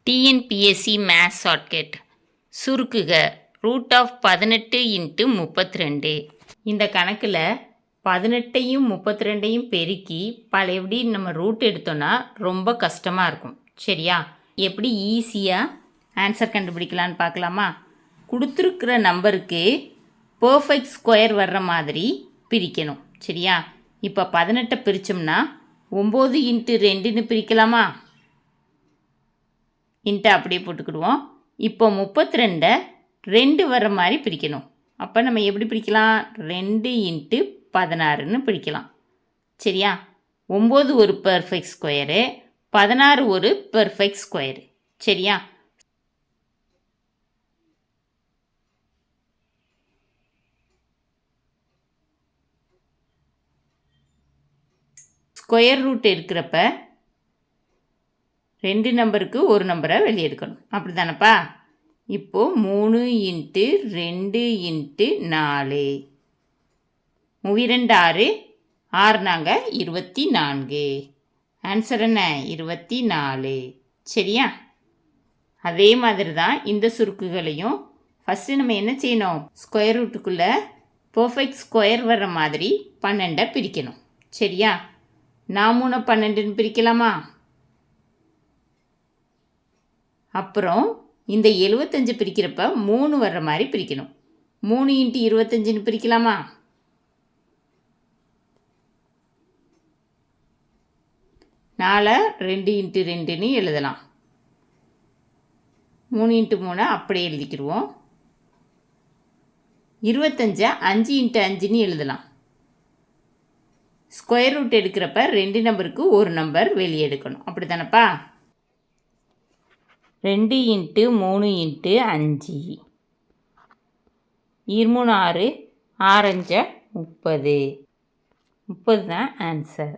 TNPSC maths shortcut சுருக்குக root of 18 × 32. இந்த கணக்கில் 18ஐயும் 32ஐயும் பெருக்கி பழையபடி நம்ம ரூட் எடுத்தோன்னா ரொம்ப கஷ்டமாக இருக்கும். சரியா? எப்படி ஈஸியாக ஆன்சர் கண்டுபிடிக்கலான்னு பார்க்கலாமா? கொடுத்துருக்குற நம்பருக்கு பர்ஃபெக்ட் ஸ்கொயர் வர்ற மாதிரி பிரிக்கணும். சரியா? இப்போ 18 பிரித்தோம்னா 9 × 2ன்னு பிரிக்கலாமா? இன்ட்டு அப்படியே போட்டுக்கிடுவோம். இப்போ 32 2 வர மாதிரி பிரிக்கணும். அப்போ நம்ம எப்படி பிரிக்கலாம்? 2 × 16ன்னு பிரிக்கலாம். சரியா? 9 ஒரு பர்ஃபெக்ட் ஸ்கொயரு, 16 ஒரு பர்ஃபெக்ட் ஸ்கொயரு. சரியா? ஸ்கொயர் ரூட் இருக்கிறப்ப 2 நம்பருக்கு ஒரு நம்பரை வெளியே எடுக்கணும். அப்படி தானப்பா? இப்போது 3 × 2 × 4 32 6 6 நாங்கள் 24. ஆன்சர் என்ன? 24. சரியா? அதே மாதிரி தான் இந்த சுருக்குகளையும் ஃபஸ்ட்டு நம்ம என்ன செய்யணும்? ஸ்கொயர் ரூட்டுக்குள்ளே பர்ஃபெக்ட் ஸ்கொயர் வர்ற மாதிரி 12 பிரிக்கணும். சரியா? நான் 3 12ன்னு பிரிக்கலாமா? அப்புறம் இந்த 75 பிரிக்கிறப்ப 3 வர்ற மாதிரி பிரிக்கணும். 3 × 25ன்னு பிரிக்கலாமா? நாலை 2 × 2ன்னு எழுதலாம். 3 × 3 அப்படியே எழுதிக்கிடுவோம். 25 5 × 5ன்னு எழுதலாம். ஸ்கொயர் ரூட் எடுக்கிறப்ப 2 நம்பருக்கு ஒரு நம்பர் வெளியே எடுக்கணும். அப்படி தானப்பா? 2 × 3 × 5 23 6 6 5 30 30 தான் ஆன்சர்.